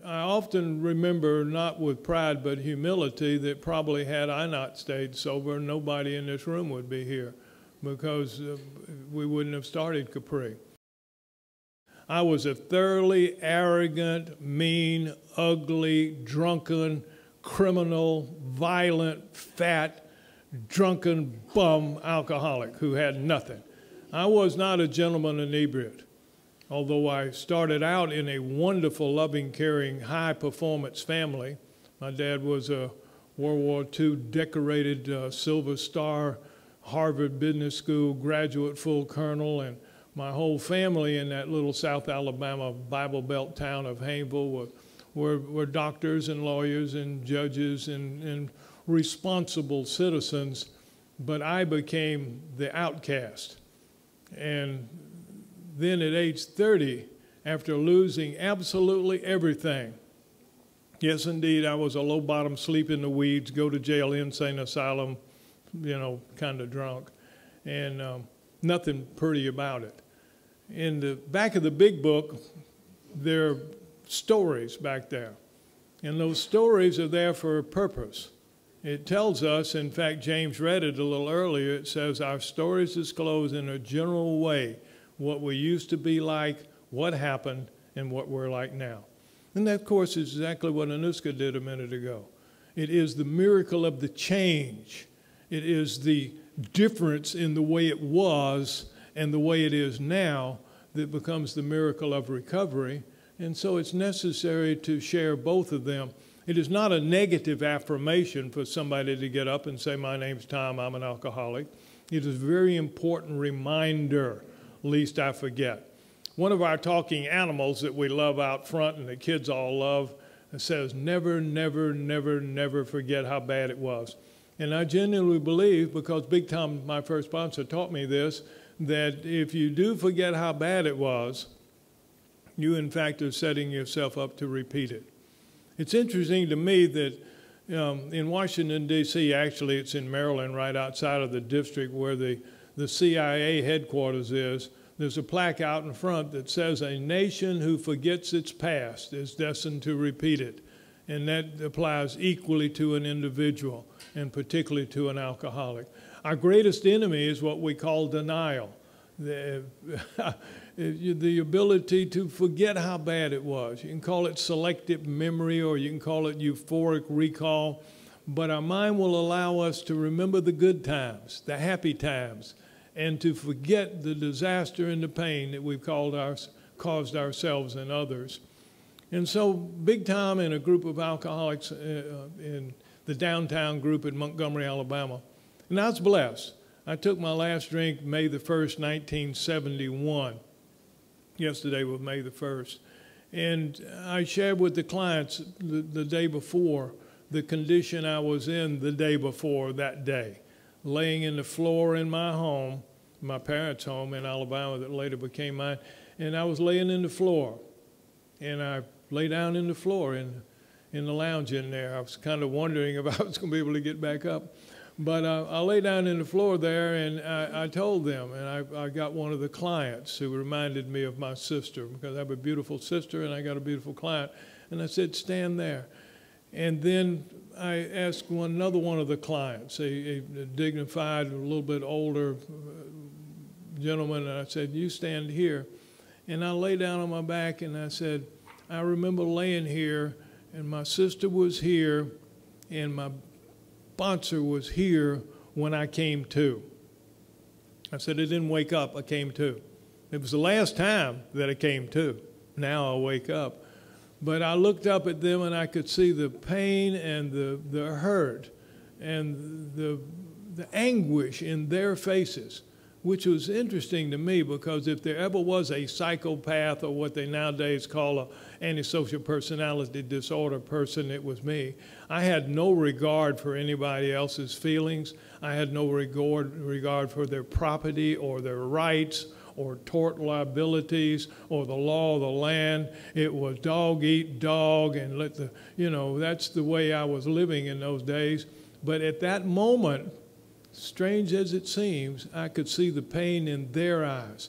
I often remember, not with pride but humility, that probably had I not stayed sober, nobody in this room would be here, because we wouldn't have started Capri. I was a thoroughly arrogant, mean, ugly, drunken, criminal, violent, fat, drunken bum alcoholic who had nothing. I was not a gentleman inebriate. Although I started out in a wonderful, loving, caring, high-performance family. My dad was a World War II decorated Silver Star Harvard Business School graduate full colonel, and my whole family in that little South Alabama Bible Belt town of Hayneville were doctors and lawyers and judges and responsible citizens, but I became the outcast. And then at age 30, after losing absolutely everything, yes, indeed, I was a low-bottom, sleep in the weeds, go to jail, insane asylum, kind of drunk, and nothing pretty about it. In the back of the big book, there are stories back there, and those stories are there for a purpose. It tells us, in fact, James read it a little earlier, it says, our stories disclose in a general way what we used to be like, what happened, and what we're like now. And that, of course, is exactly what Anuska did a minute ago. It is the miracle of the change. It is the difference in the way it was and the way it is now that becomes the miracle of recovery. And so it's necessary to share both of them. It is not a negative affirmation for somebody to get up and say, my name's Tom, I'm an alcoholic. It is a very important reminder, lest I forget. One of our talking animals that we love out front and the kids all love says, never, never, never, never forget how bad it was. And I genuinely believe, because Big Tom, my first sponsor, taught me this, that if you do forget how bad it was, you in fact are setting yourself up to repeat it. It's interesting to me that in Washington, D.C., actually it's in Maryland, right outside of the district where the CIA headquarters is, there's a plaque out in front that says, a nation who forgets its past is destined to repeat it. And that applies equally to an individual, and particularly to an alcoholic. Our greatest enemy is what we call denial. The ability to forget how bad it was. You can call it selective memory, or you can call it euphoric recall, but our mind will allow us to remember the good times, the happy times, and to forget the disaster and the pain that we've caused ourselves and others. And so Big Tom and a group of alcoholics in the downtown group in Montgomery, Alabama, and I was blessed. I took my last drink May the 1st, 1971. Yesterday was May the 1st. And I shared with the clients the day before the condition I was in the day before that day, laying in the floor in my home, my parents' home in Alabama that later became mine, and I was laying in the floor. And I lay down in the floor in the lounge in there. I was kind of wondering if I was going to be able to get back up. But I lay down in the floor there, and I told them, and I got one of the clients who reminded me of my sister, because I have a beautiful sister and I got a beautiful client, and I said, stand there. And then I asked another one of the clients, a dignified, a little bit older gentleman, and I said, you stand here. And I lay down on my back and I said, I remember laying here, and my sister was here, and my sponsor was here when I came to. I said, I didn't wake up, I came to. It was the last time that I came to. Now I wake up. But I looked up at them and I could see the pain and the hurt and the anguish in their faces, which was interesting to me, because if there ever was a psychopath, or what they nowadays call an antisocial personality disorder person, it was me. I had no regard for anybody else's feelings. I had no regard for their property or their rights or tort liabilities or the law of the land. It was dog eat dog, and that's the way I was living in those days. But at that moment, strange as it seems, I could see the pain in their eyes.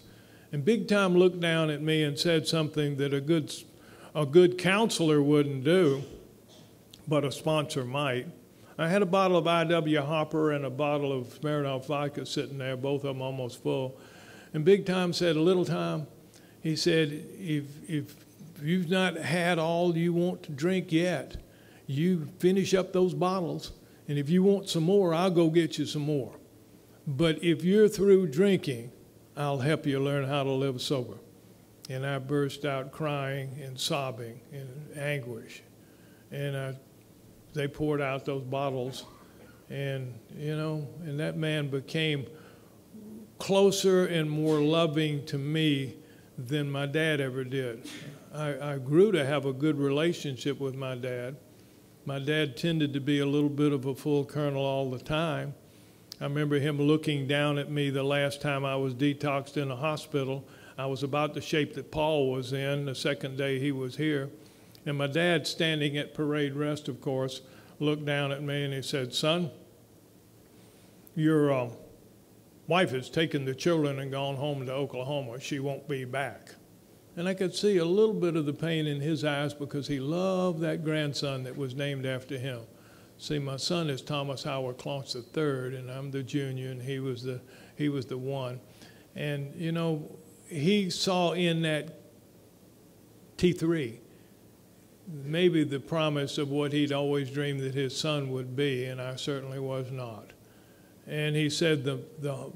And Big Tom looked down at me and said something that a good a good counselor wouldn't do, but a sponsor might. I had a bottle of I.W. Hopper and a bottle of Smirnoff vodka sitting there, both of them almost full. And Big Tom said, Little Tom, he said, if you've not had all you want to drink yet, you finish up those bottles, and if you want some more, I'll go get you some more. But if you're through drinking, I'll help you learn how to live sober. And I burst out crying and sobbing in anguish. And they poured out those bottles, and, you know, and that man became closer and more loving to me than my dad ever did. I grew to have a good relationship with my dad. My dad tended to be a little bit of a full colonel all the time. I remember him looking down at me the last time I was detoxed in a hospital. I was about the shape that Paul was in the second day he was here. And my dad, standing at parade rest, of course, looked down at me and he said, Son, your wife has taken the children and gone home to Oklahoma. She won't be back. And I could see a little bit of the pain in his eyes because he loved that grandson that was named after him. See, my son is Thomas Howard Claunch III, and I'm the junior, and he was the one. And, you know, he saw in that T3 maybe the promise of what he'd always dreamed that his son would be, and I certainly was not. And he said, the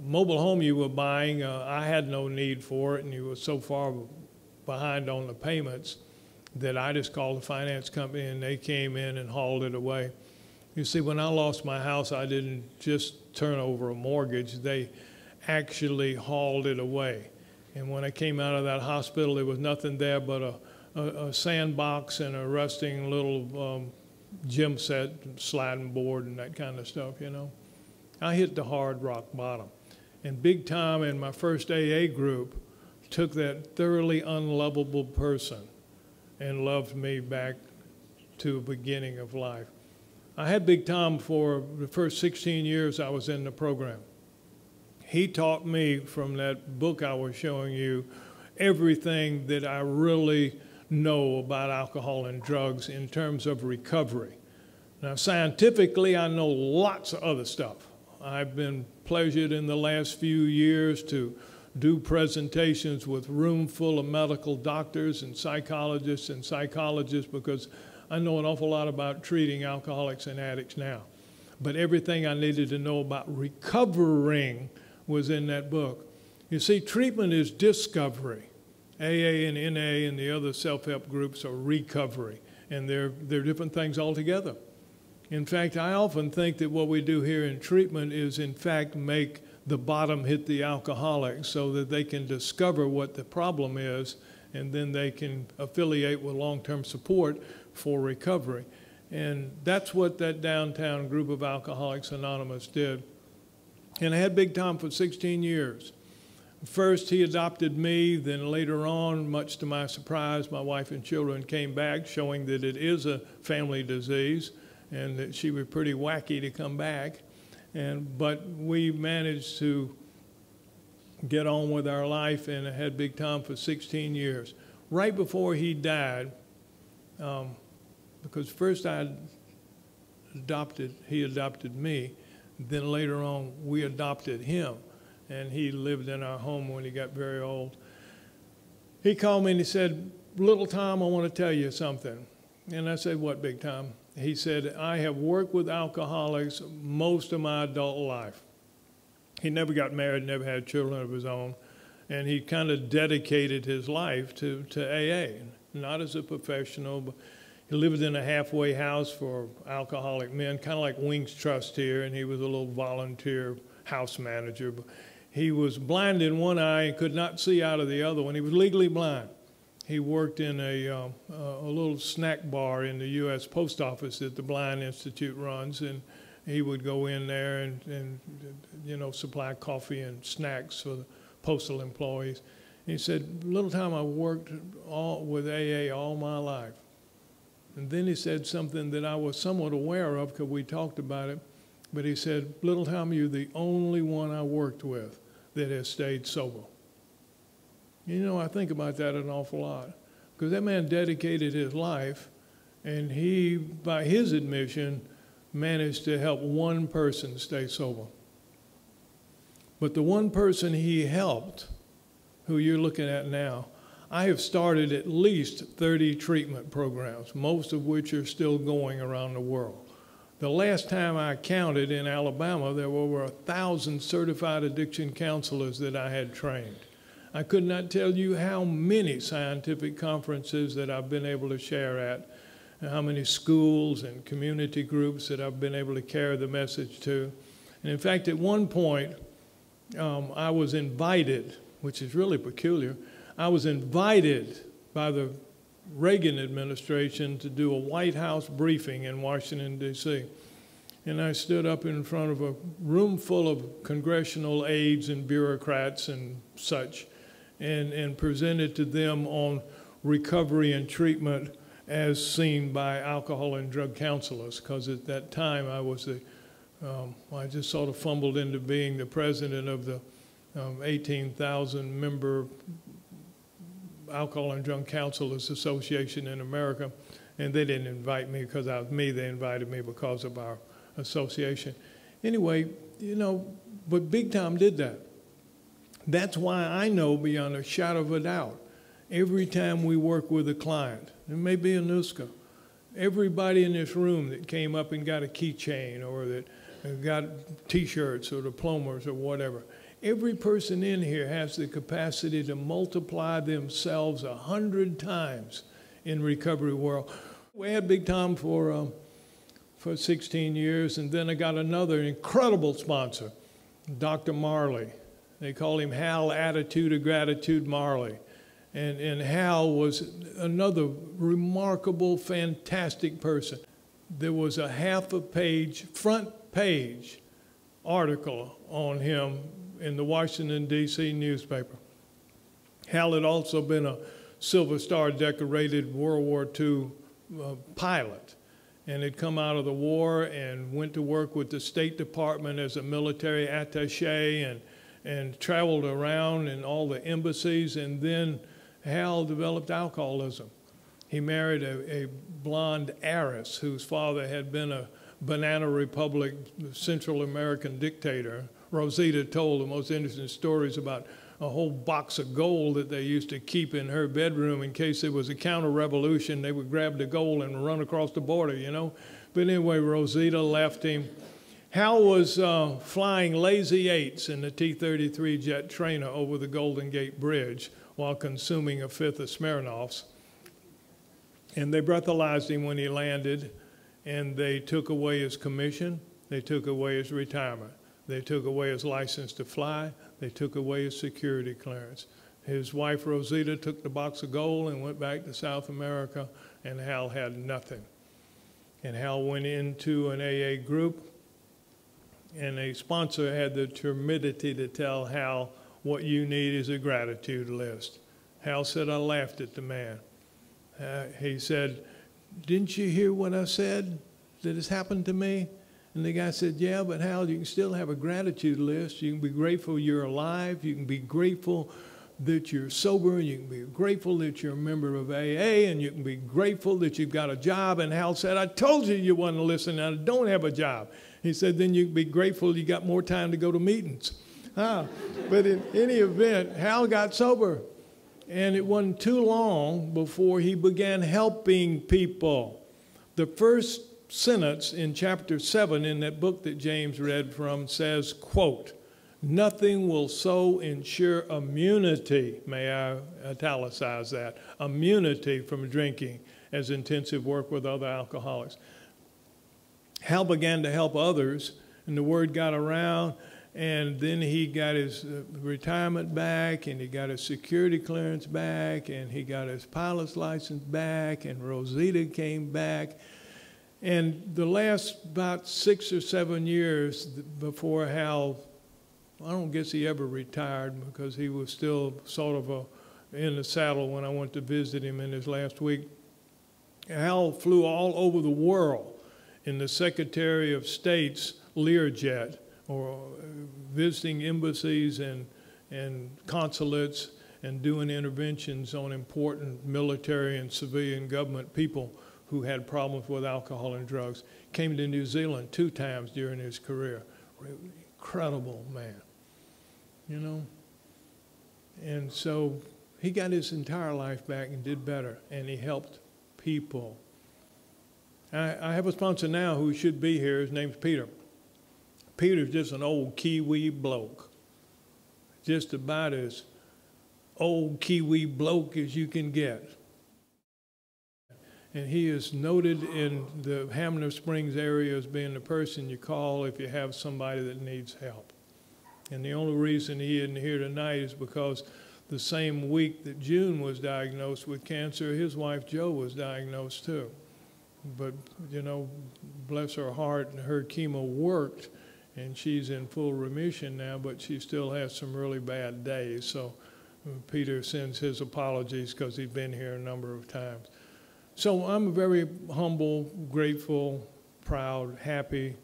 mobile home you were buying, I had no need for it, and you were so far behind on the payments that I just called the finance company, and they came in and hauled it away. You see, when I lost my house, I didn't just turn over a mortgage. They actually hauled it away. And when I came out of that hospital, there was nothing there but a sandbox and a rusting little gym set, sliding board, and that kind of stuff, you know. I hit the hard rock bottom. And Big Tom and my first AA group took that thoroughly unlovable person and loved me back to a beginning of life. I had Big Tom for the first 16 years I was in the program. He taught me from that book I was showing you everything that I really know about alcohol and drugs in terms of recovery. Now, scientifically, I know lots of other stuff. I've been pleasured in the last few years to do presentations with a room full of medical doctors and psychologists because I know an awful lot about treating alcoholics and addicts now. But everything I needed to know about recovering was in that book. You see, treatment is discovery. AA and NA and the other self-help groups are recovery, and they're different things altogether. In fact, I often think that what we do here in treatment is, in fact, make the bottom hit the alcoholic so that they can discover what the problem is, and then they can affiliate with long-term support for recovery. And that's what that downtown group of Alcoholics Anonymous did. And I had Big Tom for 16 years. First, he adopted me. Then later on, much to my surprise, my wife and children came back, showing that it is a family disease and that she was pretty wacky to come back. But we managed to get on with our life, and I had Big Tom for 16 years. Right before he died, because first he adopted me, then later on we adopted him, and he lived in our home when he got very old. He called me and he said, "Little Tom, I want to tell you something." And I said, "What, Big Tom?" He said, "I have worked with alcoholics most of my adult life." He never got married, never had children of his own, and he kind of dedicated his life to AA, not as a professional, but he lived in a halfway house for alcoholic men, kind of like Wings Trust here, and he was a little volunteer house manager. But he was blind in one eye and could not see out of the other one. He was legally blind. He worked in a little snack bar in the U.S. Post Office that the Blind Institute runs, and he would go in there and you know, supply coffee and snacks for the postal employees. And he said, "Little Tom, I worked with AA all my life." And then he said something that I was somewhat aware of because we talked about it, but he said, "Little Tom, you're the only one I worked with that has stayed sober." You know, I think about that an awful lot. because that man dedicated his life, and he, by his admission, managed to help one person stay sober. But the one person he helped, who you're looking at now, I have started at least 30 treatment programs, most of which are still going around the world. The last time I counted in Alabama, there were over 1,000 certified addiction counselors that I had trained. I could not tell you how many scientific conferences that I've been able to share at, and how many schools and community groups that I've been able to carry the message to. And in fact, at one point, I was invited, which is really peculiar, I was invited by the Reagan administration to do a White House briefing in Washington, D.C. And I stood up in front of a room full of congressional aides and bureaucrats and such, and presented to them on recovery and treatment as seen by alcohol and drug counselors, because at that time I was I just sort of fumbled into being the president of the 18,000 member Alcohol and Drug Counselors Association in America, and they didn't invite me because I was me, they invited me because of our association. Anyway, you know, but Big Tom did that. That's why I know beyond a shadow of a doubt, every time we work with a client, it may be a NUSCA, everybody in this room that came up and got a keychain or that got T-shirts or diplomas or whatever, every person in here has the capacity to multiply themselves 100 times in recovery world. We had Big Tom for 16 years, and then I got another incredible sponsor, Dr. Marley. They call him Hal Attitude of Gratitude Marley. And Hal was another remarkable, fantastic person. There was a front page article on him in the Washington, D.C. newspaper. Hal had also been a Silver Star decorated World War II pilot, and had come out of the war and went to work with the State Department as a military attaché and traveled around in all the embassies, and then Hal developed alcoholism. He married a blonde heiress whose father had been a Banana Republic Central American dictator. Rosita told the most interesting stories about a whole box of gold that they used to keep in her bedroom in case there was a counter-revolution. They would grab the gold and run across the border, you know. But anyway, Rosita left him. Hal was flying Lazy 8s in the T-33 jet trainer over the Golden Gate Bridge while consuming a fifth of Smirnoffs. And they breathalyzed him when he landed, and they took away his commission. They took away his retirement. They took away his license to fly. They took away his security clearance. His wife, Rosita, took the box of gold and went back to South America, and Hal had nothing. And Hal went into an AA group, and a sponsor had the temerity to tell Hal, what you need is a gratitude list. Hal said, I laughed at the man. He said, didn't you hear what I said that has happened to me? And the guy said, yeah, but Hal, you can still have a gratitude list. You can be grateful you're alive. You can be grateful that you're sober. You can be grateful that you're a member of AA. And you can be grateful that you've got a job. And Hal said, I told you you wasn't listening. I don't have a job. He said, then you can be grateful you got more time to go to meetings. But in any event, Hal got sober. And it wasn't too long before he began helping people. The first sentence in chapter 7 in that book that James read from says, quote, nothing will so ensure immunity, may I italicize that, immunity from drinking as intensive work with other alcoholics. Hal began to help others, and the word got around, and then he got his retirement back, and he got his security clearance back, and he got his pilot's license back, and Rosita came back. And the last about 6 or 7 years before Hal, I don't guess he ever retired because he was still sort of in the saddle when I went to visit him in his last week. Hal flew all over the world in the Secretary of State's Learjet, or visiting embassies and consulates and doing interventions on important military and civilian government people who had problems with alcohol and drugs. Came to New Zealand 2 times during his career. Incredible man, you know. And so he got his entire life back and did better, and he helped people. I have a sponsor now who should be here. His name's Peter. Peter's just an old Kiwi bloke, just about as old Kiwi bloke as you can get. And he is noted in the Hamner Springs area as being the person you call if you have somebody that needs help. And the only reason he isn't here tonight is because the same week that June was diagnosed with cancer, his wife Jo was diagnosed too. But, you know, bless her heart, her chemo worked, and she's in full remission now, but she still has some really bad days. So Peter sends his apologies because he's been here a number of times. So I'm a very humble, grateful, proud, happy,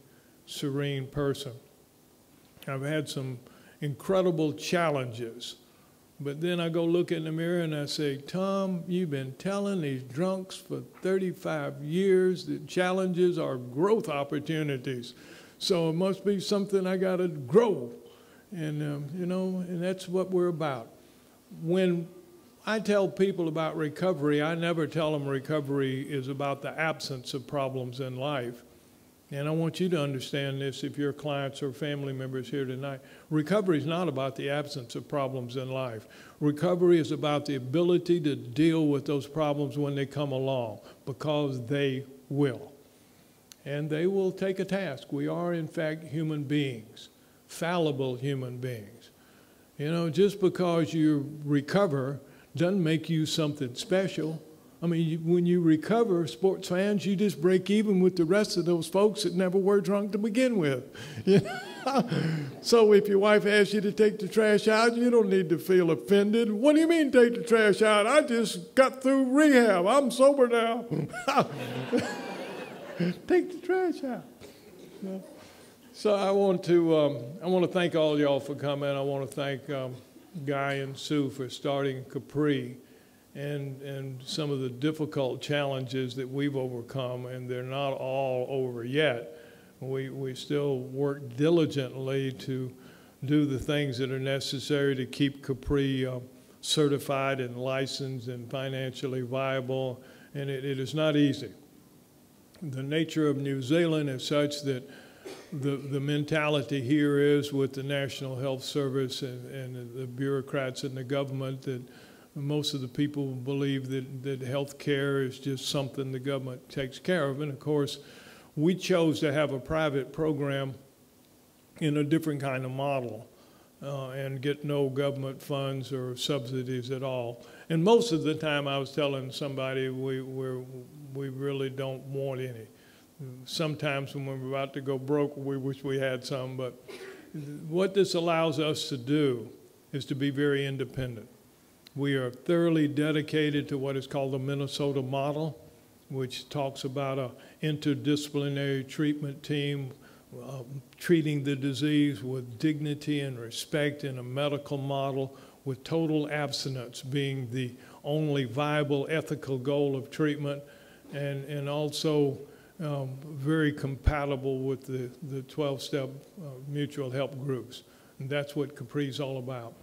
serene person. I've had some incredible challenges, but then I go look in the mirror and I say, Tom, you've been telling these drunks for 35 years that challenges are growth opportunities. So it must be something I got to grow. And, you know, and that's what we're about. When I tell people about recovery, I never tell them recovery is about the absence of problems in life. And I want you to understand this if your clients or family members here tonight. Recovery is not about the absence of problems in life. Recovery is about the ability to deal with those problems when they come along, because they will. And they will take a task. We are, in fact, human beings, fallible human beings. You know, just because you recover doesn't make you something special. I mean, when you recover, sports fans, you just break even with the rest of those folks that never were drunk to begin with. You know? So if your wife asks you to take the trash out, you don't need to feel offended. What do you mean take the trash out? I just got through rehab. I'm sober now. Take the trash out. So I want to thank all y'all for coming. I want to thank Guy and Sue for starting Capri and some of the difficult challenges that we've overcome, and they're not all over yet. We still work diligently to do the things that are necessary to keep Capri certified and licensed and financially viable, and it is not easy. The nature of New Zealand is such that the mentality here is with the National Health Service and the bureaucrats in the government that most of the people believe that health care is just something the government takes care of. And of course, we chose to have a private program in a different kind of model and get no government funds or subsidies at all. And most of the time I was telling somebody we really don't want any. Sometimes when we're about to go broke, we wish we had some, but what this allows us to do is to be very independent. We are thoroughly dedicated to what is called the Minnesota model, which talks about an interdisciplinary treatment team treating the disease with dignity and respect in a medical model, with total abstinence being the only viable ethical goal of treatment, and also very compatible with the 12-step mutual help groups. And that's what Capri is all about.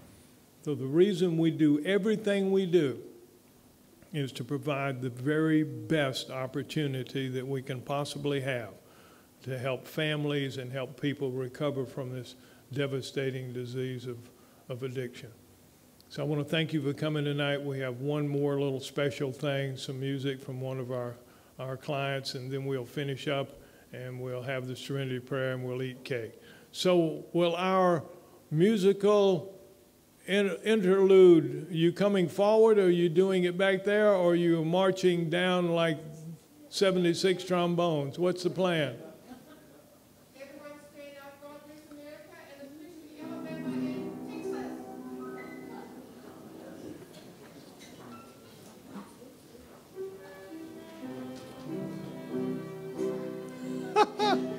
So the reason we do everything we do is to provide the very best opportunity that we can possibly have to help families and help people recover from this devastating disease of addiction. So I want to thank you for coming tonight. We have one more little special thing, some music from one of our clients, and then we'll finish up and we'll have the Serenity Prayer and we'll eat cake. So will our musical interlude, you coming forward, or are you doing it back there, or are you marching down like 76 trombones? What's the plan? Everyone straight out, God bless America, and especially Alabama and Texas.